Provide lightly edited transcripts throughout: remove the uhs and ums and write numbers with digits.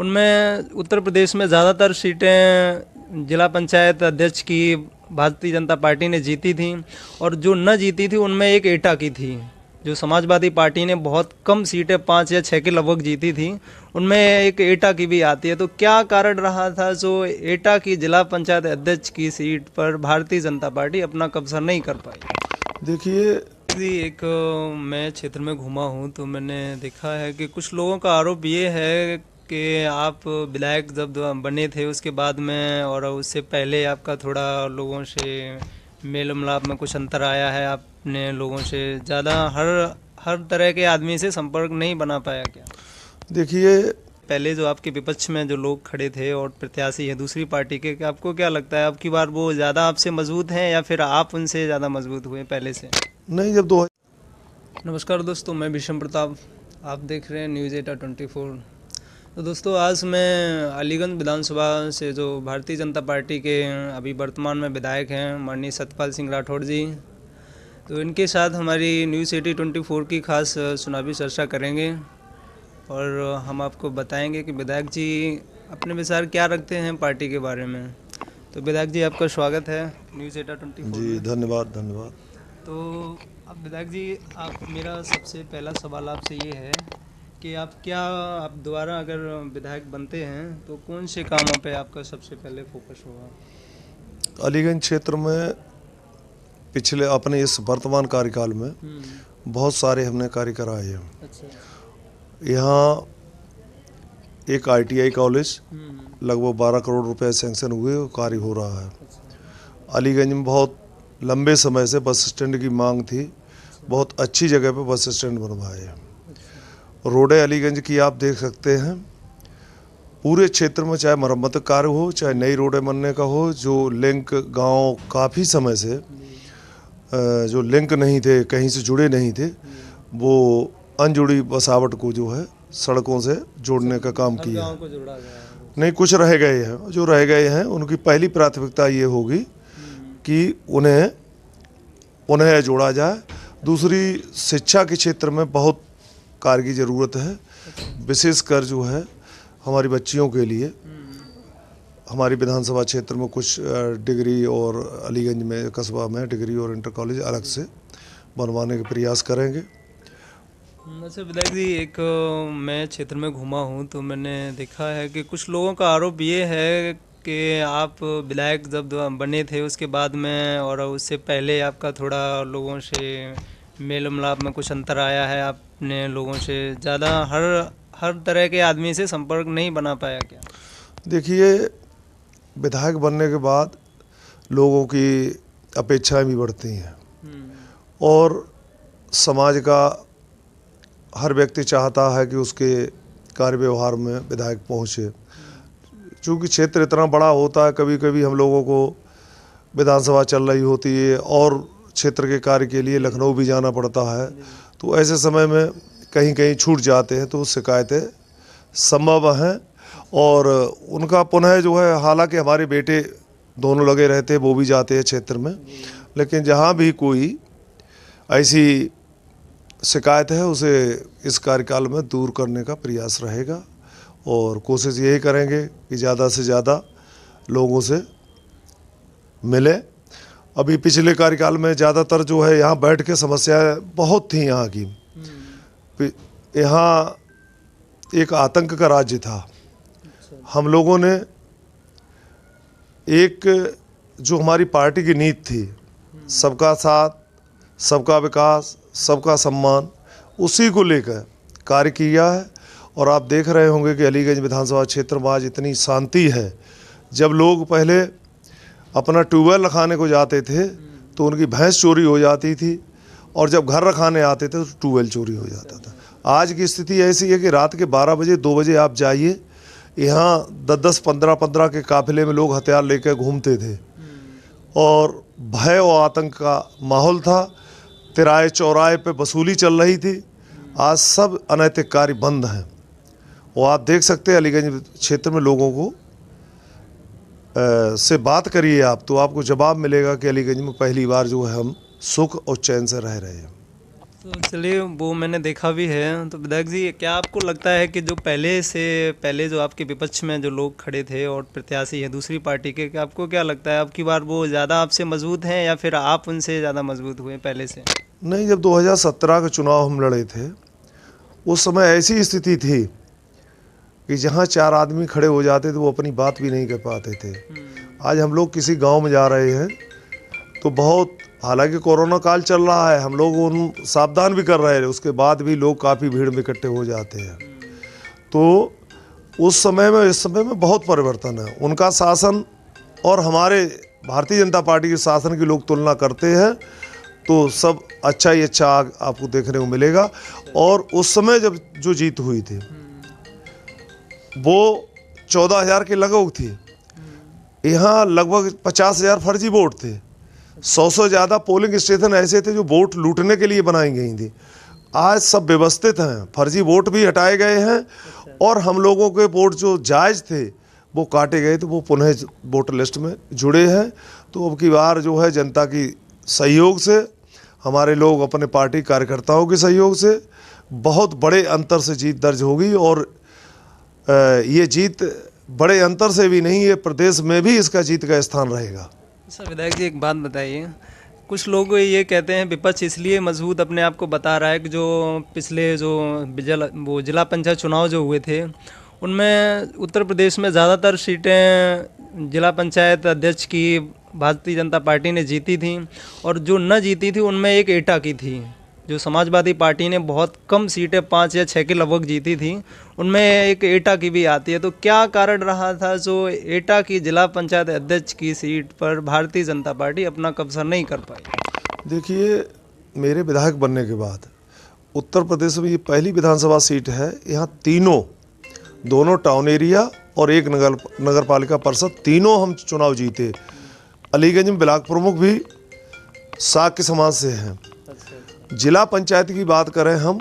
उनमें उत्तर प्रदेश में ज़्यादातर सीटें जिला पंचायत अध्यक्ष की भारतीय जनता पार्टी ने जीती थी, और जो न जीती थी उनमें एक एटा की थी। जो समाजवादी पार्टी ने बहुत कम सीटें 5 या 6 के लगभग जीती थी, उनमें एक एटा की भी आती है। तो क्या कारण रहा था जो एटा की जिला पंचायत अध्यक्ष की सीट पर भारतीय जनता पार्टी अपना कब्जा नहीं कर पाई? देखिए, एक मैं क्षेत्र में घूमा हूँ तो मैंने देखा है कि कुछ लोगों का आरोप ये है कि आप विधायक जब बने थे उसके बाद में और उससे पहले आपका थोड़ा लोगों से मेल मिलाप में कुछ अंतर आया है। आपने लोगों से ज़्यादा हर तरह के आदमी से संपर्क नहीं बना पाया क्या? देखिए, पहले जो आपके विपक्ष में जो लोग खड़े थे और प्रत्याशी है दूसरी पार्टी के, कि आपको क्या लगता है अब की बार वो ज़्यादा आपसे मजबूत हैं या फिर आप उनसे ज़्यादा मजबूत हुए पहले से? नहीं, जब दो नमस्कार दोस्तों, मैं विषम प्रताप, आप देख रहे हैं न्यूज़ 1824। तो दोस्तों, आज मैं अलीगंज विधानसभा से जो भारतीय जनता पार्टी के अभी वर्तमान में विधायक हैं माननीय सतपाल सिंह राठौड़ जी, तो इनके साथ हमारी न्यूज़ 1824 की खास चुनावी चर्चा करेंगे और हम आपको बताएंगे कि विधायक जी अपने विचार क्या रखते हैं पार्टी के बारे में। तो विधायक जी, आपका स्वागत है न्यूज़ 1824 जी, में। धन्यवाद धन्यवाद। तो अब विधायक जी, आप मेरा सबसे पहला सवाल आपसे ये है कि आप दोबारा अगर विधायक बनते हैं तो कौन से कामों पे आपका सबसे पहले फोकस होगा? अलीगंज क्षेत्र में पिछले अपने इस वर्तमान कार्यकाल में बहुत सारे हमने कार्य कराए हैं। अच्छा। यहाँ एक ITI कॉलेज लगभग 12 करोड़ रुपए सैंक्शन हुए और कार्य हो रहा है। अच्छा। अलीगंज में बहुत लंबे समय से बस स्टैंड की मांग थी, बहुत अच्छी जगह पे बस स्टैंड बनवाए हैं। रोडे अलीगंज की आप देख सकते हैं, पूरे क्षेत्र में चाहे मरम्मत कार्य हो चाहे नई रोडें बनने का हो, जो लिंक गांव काफ़ी समय से जो लिंक नहीं थे, कहीं से जुड़े नहीं थे, वो अनजुड़ी बसावट को जो है सड़कों से जोड़ने का काम किया। गाँव को जोड़ा गया है। नहीं, कुछ रह गए हैं, जो रह गए हैं उनकी पहली प्राथमिकता ये होगी कि उन्हें जोड़ा जाए। दूसरी, शिक्षा के क्षेत्र में बहुत कार्य की ज़रूरत है, विशेषकर जो है हमारी बच्चियों के लिए। हमारी विधानसभा क्षेत्र में कुछ डिग्री और अलीगंज में कस्बा में डिग्री और इंटर कॉलेज अलग से बनवाने के प्रयास करेंगे। अच्छा विधायक जी, एक मैं क्षेत्र में घूमा हूँ तो मैंने देखा है कि कुछ लोगों का आरोप ये है कि आप विधायक जब बने थे उसके बाद में और उससे पहले आपका थोड़ा लोगों से मेल मिलाप में कुछ अंतर आया है। आपने लोगों से ज़्यादा हर तरह के आदमी से संपर्क नहीं बना पाया क्या? देखिए, विधायक बनने के बाद लोगों की अपेक्षाएं भी बढ़ती हैं और समाज का हर व्यक्ति चाहता है कि उसके कार्य व्यवहार में विधायक पहुँचे। चूँकि क्षेत्र इतना बड़ा होता है, कभी कभी हम लोगों को विधानसभा चल रही होती है और क्षेत्र के कार्य के लिए लखनऊ भी जाना पड़ता है, तो ऐसे समय में कहीं कहीं छूट जाते हैं, तो शिकायतें संभव हैं। और उनका पुनः जो है, हालांकि हमारे बेटे दोनों लगे रहते हैं, वो भी जाते हैं क्षेत्र में, लेकिन जहां भी कोई ऐसी शिकायत है उसे इस कार्यकाल में दूर करने का प्रयास रहेगा और कोशिश यही करेंगे कि ज़्यादा से ज़्यादा लोगों से मिले। अभी पिछले कार्यकाल में ज़्यादातर जो है यहाँ बैठ के समस्याएं बहुत थी यहाँ की। यहाँ एक आतंक का राज्य था। हम लोगों ने एक जो हमारी पार्टी की नीति थी, सबका साथ, सबका विकास, सबका सम्मान, उसी को लेकर कार्य किया है। और आप देख रहे होंगे कि अलीगंज विधानसभा क्षेत्र में आज इतनी शांति है। जब लोग पहले अपना ट्यूबवेल रखाने को जाते थे तो उनकी भैंस चोरी हो जाती थी, और जब घर रखाने आते थे तो ट्यूबवेल चोरी हो जाता था। आज की स्थिति ऐसी है कि रात के 12 बजे 2 बजे आप जाइए, यहाँ 10-10, 15-15 के काफिले में लोग हथियार लेकर घूमते थे और भय और आतंक का माहौल था। तिराहे चौराहे पे वसूली चल रही थी। आज सब अनैतिक कार्य बंद हैं और आप देख सकते हैं अलीगंज क्षेत्र में लोगों को से बात करिए आप, तो आपको जवाब मिलेगा कि अलीगंज में पहली बार जो है हम सुख और चैन से रह रहे हैं। तो चलिए, वो मैंने देखा भी है। तो विधायक जी, क्या आपको लगता है कि जो पहले जो आपके विपक्ष में जो लोग खड़े थे और प्रत्याशी हैं दूसरी पार्टी के, क्या आपको क्या लगता है अब की बार वो ज़्यादा आपसे मजबूत हैं या फिर आप उनसे ज़्यादा मजबूत हुए पहले से? नहीं, जब 2017 का चुनाव हम लड़े थे उस समय ऐसी स्थिति थी कि जहाँ 4 आदमी खड़े हो जाते थे वो अपनी बात भी नहीं कर पाते थे। आज हम लोग किसी गांव में जा रहे हैं तो बहुत, हालांकि कोरोना काल चल रहा है, हम लोग उन सावधान भी कर रहे हैं, उसके बाद भी लोग काफ़ी भीड़ में इकट्ठे हो जाते हैं। तो उस समय में इस समय में बहुत परिवर्तन है। उनका शासन और हमारे भारतीय जनता पार्टी के शासन की लोग तुलना करते हैं तो सब अच्छा ही अच्छा आपको देखने को मिलेगा। और उस समय जब जो जीत हुई थी वो 14,000 के लगभग थी। यहाँ लगभग 50,000 फर्जी वोट थे। 100 से ज़्यादा पोलिंग स्टेशन ऐसे थे जो वोट लूटने के लिए बनाई गई थी। आज सब व्यवस्थित हैं, फर्जी वोट भी हटाए गए हैं और हम लोगों के वोट जो जायज़ थे वो काटे गए, तो वो पुनः वोटर लिस्ट में जुड़े हैं। तो अब की बार जो है जनता की सहयोग से, हमारे लोग अपने पार्टी कार्यकर्ताओं के सहयोग से बहुत बड़े अंतर से जीत दर्ज होगी। और ये जीत बड़े अंतर से भी नहीं, ये प्रदेश में भी इसका जीत का स्थान रहेगा। सर विधायक जी, एक बात बताइए, कुछ लोग ये कहते हैं विपक्ष इसलिए मजबूत अपने आप को बता रहा है कि जो पिछले जो जिला पंचायत चुनाव जो हुए थे उनमें उत्तर प्रदेश में ज़्यादातर सीटें जिला पंचायत अध्यक्ष की भारतीय जनता पार्टी ने जीती थी और जो न जीती थी उनमें एक एटा की थी। जो समाजवादी पार्टी ने बहुत कम सीटें 5 या 6 के लगभग जीती थी, उनमें एक एटा की भी आती है। तो क्या कारण रहा था जो एटा की जिला पंचायत अध्यक्ष की सीट पर भारतीय जनता पार्टी अपना कब्जा नहीं कर पाई? देखिए, मेरे विधायक बनने के बाद उत्तर प्रदेश में ये पहली विधानसभा सीट है। यहाँ दोनों टाउन एरिया और एक नगर पालिका परिषद, तीनों हम चुनाव जीते। अलीगंज में ब्लॉक प्रमुख भी साक्य समाज से हैं। जिला पंचायत की बात करें हम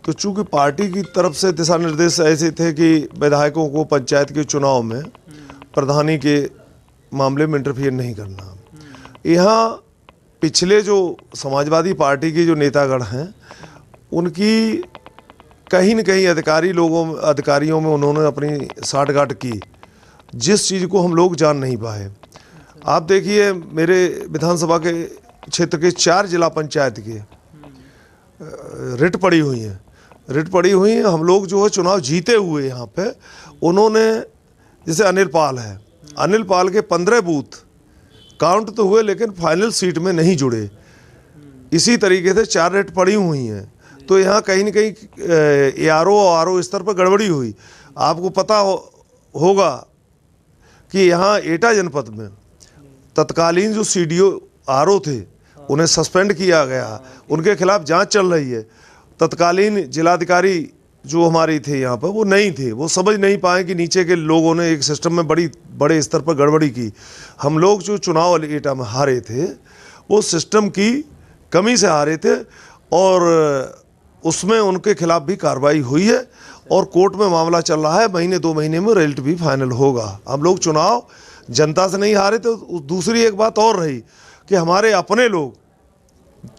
तो चूंकि पार्टी की तरफ से दिशा निर्देश ऐसे थे कि विधायकों को पंचायत के चुनाव में प्रधानी के मामले में इंटरफियर नहीं करना। यहाँ पिछले जो समाजवादी पार्टी के जो नेतागण हैं उनकी कहीं न कहीं अधिकारियों में उन्होंने अपनी साठगांठ की, जिस चीज़ को हम लोग जान नहीं पाए। आप देखिए, मेरे विधानसभा के क्षेत्र के 4 जिला पंचायत के रिट पड़ी हुई हैं। हम लोग जो है चुनाव जीते हुए यहाँ पे, उन्होंने, जैसे अनिल पाल है, अनिल पाल के 15 बूथ काउंट तो हुए लेकिन फाइनल सीट में नहीं जुड़े। इसी तरीके से 4 रिट पड़ी हुई हैं। तो यहाँ कहीं न कहीं ARO और RO स्तर पर गड़बड़ी हुई। आपको पता होगा कि यहाँ एटा जनपद में तत्कालीन जो CDO RO थे उन्हें सस्पेंड किया गया, उनके खिलाफ जांच चल रही है। तत्कालीन जिलाधिकारी जो हमारी थे यहाँ पर वो नहीं थे, वो समझ नहीं पाए कि नीचे के लोगों ने एक सिस्टम में बड़े स्तर पर गड़बड़ी की। हम लोग जो चुनाव एटा में हारे थे वो सिस्टम की कमी से हारे थे और उसमें उनके खिलाफ भी कार्रवाई हुई है और कोर्ट में मामला चल रहा है। 1-2 महीने में रिजल्ट भी फाइनल होगा। हम लोग चुनाव जनता से नहीं हारे थे। दूसरी एक बात और रही कि हमारे अपने लोग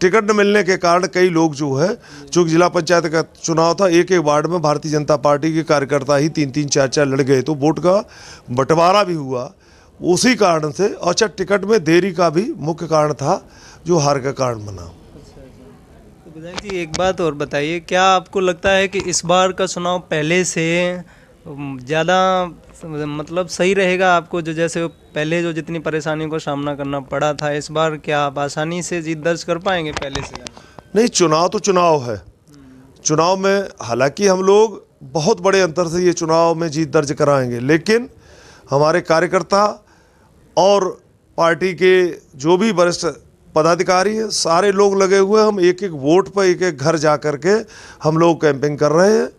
टिकट न मिलने के कारण कई लोग जो है, चूँकि जिला पंचायत का चुनाव था, एक वार्ड में भारतीय जनता पार्टी के कार्यकर्ता ही 3-3, 4-4 लड़ गए, तो वोट का बंटवारा भी हुआ उसी कारण से। अच्छा, टिकट में देरी का भी मुख्य कारण था जो हार का कारण बना। तो विधायक जी, एक बात और बताइए, क्या आपको लगता है कि इस बार का चुनाव पहले से ज़्यादा मतलब सही रहेगा आपको? जो जैसे पहले जो जितनी परेशानियों का सामना करना पड़ा था, इस बार क्या आप आसानी से जीत दर्ज कर पाएंगे पहले से ज़्यादा? नहीं, चुनाव तो चुनाव है। चुनाव में हालांकि हम लोग बहुत बड़े अंतर से ये चुनाव में जीत दर्ज कराएंगे, लेकिन हमारे कार्यकर्ता और पार्टी के जो भी वरिष्ठ पदाधिकारी हैं, सारे लोग लगे हुए हैं। हम एक वोट पर एक घर जा कर के हम लोग कैंपिंग कर रहे हैं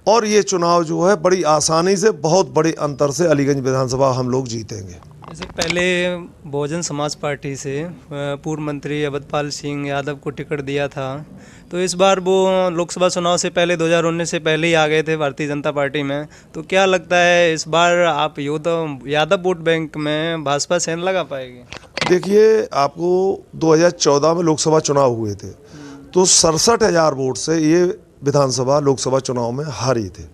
और ये चुनाव जो है बड़ी आसानी से, बहुत बड़े अंतर से अलीगंज विधानसभा हम लोग जीतेंगे। जैसे पहले बहुजन समाज पार्टी से पूर्व मंत्री अवधपाल सिंह यादव को टिकट दिया था, तो इस बार वो लोकसभा चुनाव से पहले 2019 से पहले ही आ गए थे भारतीय जनता पार्टी में। तो क्या लगता है इस बार आप यादव वोट बैंक में भाजपा सेन लगा पाएगी? देखिए, आपको 2014 में लोकसभा चुनाव हुए थे तो 67,000 वोट से ये विधानसभा लोकसभा चुनाव में हारी थे।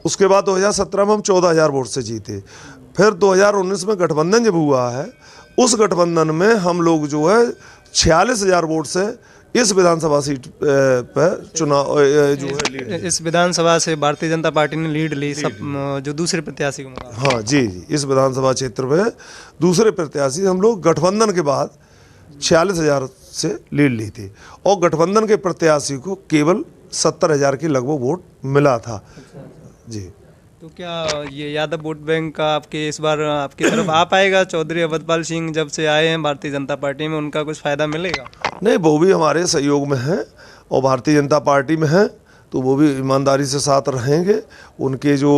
उसके बाद 2017 में हम 14,000 वोट से जीते। फिर 2019 में गठबंधन जब हुआ है, उस गठबंधन में हम लोग जो है 46,000 वोट से इस विधानसभा सीट पर चुनाव जो है लीड। इस विधानसभा से भारतीय जनता पार्टी ने लीड ली सब जो दूसरे प्रत्याशी को मुकाबले। हाँ जी, इस विधानसभा क्षेत्र में दूसरे प्रत्याशी हम लोग गठबंधन के बाद 46,000 से लीड ली थी और गठबंधन के प्रत्याशी को केवल 70,000 की लगभग वोट मिला था। जी, तो क्या ये यादव वोट बैंक का आपके इस बार आपकी तरफ आ पाएगा? चौधरी अवधपाल सिंह जब से आए हैं भारतीय जनता पार्टी में, उनका कुछ फायदा मिलेगा? नहीं, वो भी हमारे सहयोग में हैं और भारतीय जनता पार्टी में हैं, तो वो भी ईमानदारी से साथ रहेंगे। उनके जो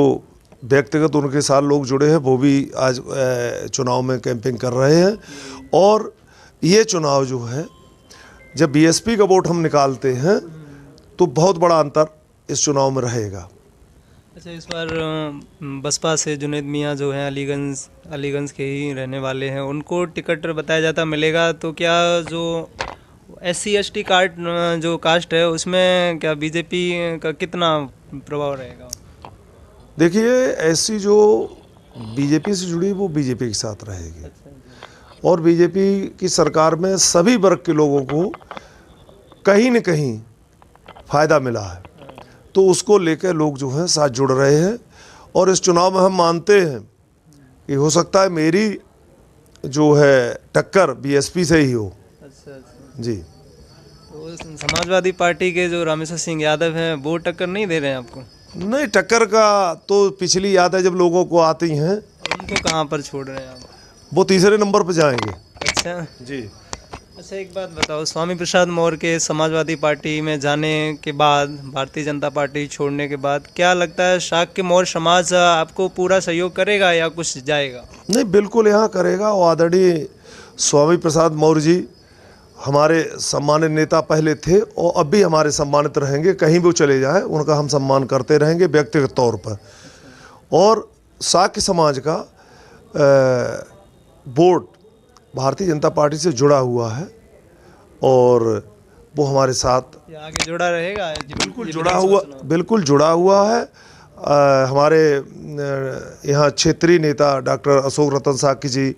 व्यक्तिगत उनके साथ लोग जुड़े हैं वो भी आज चुनाव में कैंपिंग कर रहे हैं। और ये चुनाव जो है, जब बीएसपी का वोट हम निकालते हैं तो बहुत बड़ा अंतर इस चुनाव में रहेगा। अच्छा, इस बार बसपा से जुनैद मियाँ जो हैं अलीगंज के ही रहने वाले हैं, उनको टिकट बताया जाता मिलेगा, तो क्या जो SC ST कार्ड जो कास्ट है उसमें क्या बीजेपी का कितना प्रभाव रहेगा? देखिए, ऐसी जो बीजेपी से जुड़ी वो बीजेपी के साथ रहेगी और बीजेपी की सरकार में सभी वर्ग के लोगों को कहीं न कहीं फ़ायदा मिला है, तो उसको लेकर लोग जो हैं साथ जुड़ रहे हैं। और इस चुनाव में हम मानते हैं कि हो सकता है मेरी जो है टक्कर बीएसपी से ही हो। अच्छा। जी, तो समाजवादी पार्टी के जो रामेश्वर सिंह यादव हैं वो टक्कर नहीं दे रहे हैं आपको? नहीं, टक्कर का तो पिछली याद है जब लोगों को आती हैं। उनको कहाँ पर छोड़ रहे हैं आप? वो तीसरे नंबर पर जाएंगे। अच्छा जी। अच्छा, एक बात बताओ, स्वामी प्रसाद मौर्य के समाजवादी पार्टी में जाने के बाद, भारतीय जनता पार्टी छोड़ने के बाद, क्या लगता है शाक्य मौर्य समाज आपको पूरा सहयोग करेगा या कुछ जाएगा? नहीं, बिल्कुल यहाँ करेगा। और आदरणीय स्वामी प्रसाद मौर्य जी हमारे सम्मानित नेता पहले थे और अब भी हमारे सम्मानित रहेंगे। कहीं भी चले जाएं उनका हम सम्मान करते रहेंगे व्यक्तिगत तौर पर। और शाक्य समाज का वोट भारतीय जनता पार्टी से जुड़ा हुआ है और वो हमारे साथ आगे जुड़ा रहेगा। बिल्कुल जुड़ा हुआ है। हमारे यहाँ क्षेत्रीय नेता डॉक्टर अशोक रतन साकी जी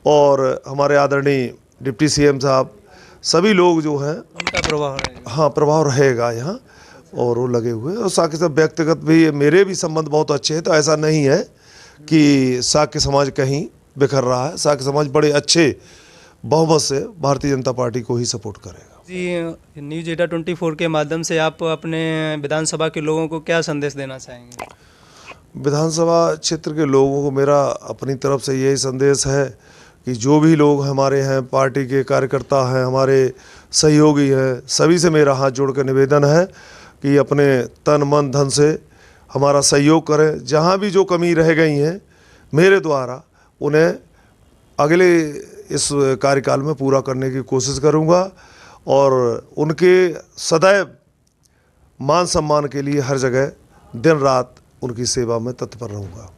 और हमारे आदरणीय डिप्टी CM साहब, सभी लोग जो हैं उनका प्रभाव रहेगा। हाँ, प्रभाव रहेगा यहाँ और वो लगे हुए। और साकी साहब व्यक्तिगत भी मेरे भी संबंध बहुत अच्छे हैं, तो ऐसा नहीं है कि साक्य समाज कहीं बिखर रहा है। साक्य समाज बड़े अच्छे बहुमत से भारतीय जनता पार्टी को ही सपोर्ट करेगा। जी, न्यूज़ 24 के माध्यम से आप अपने विधानसभा के लोगों को क्या संदेश देना चाहेंगे? विधानसभा क्षेत्र के लोगों को मेरा अपनी तरफ से यही संदेश है कि जो भी लोग हमारे हैं, पार्टी के कार्यकर्ता हैं, हमारे सहयोगी हैं, सभी से मेरा हाथ जोड़ कर निवेदन है कि अपने तन मन धन से हमारा सहयोग करें। जहाँ भी जो कमी रह गई हैं मेरे द्वारा उन्हें अगले इस कार्यकाल में पूरा करने की कोशिश करूँगा और उनके सदैव मान सम्मान के लिए हर जगह दिन रात उनकी सेवा में तत्पर रहूँगा।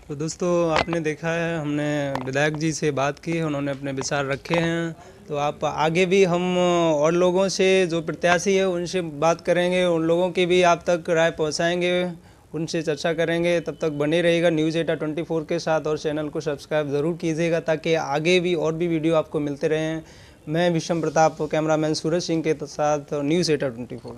तो दोस्तों, आपने देखा है, हमने विधायक जी से बात की है, उन्होंने अपने विचार रखे हैं। तो आप आगे भी हम और लोगों से जो प्रत्याशी है उनसे बात करेंगे, उन लोगों की भी आप तक राय पहुंचाएंगे, उनसे चर्चा करेंगे। तब तक बने रहिएगा न्यूज़ 24 के साथ और चैनल को सब्सक्राइब ज़रूर कीजिएगा ताकि आगे भी और भी वीडियो आपको मिलते रहें। मैं विषम प्रताप, कैमरामैन सूरज सिंह के साथ, न्यूज़ 24।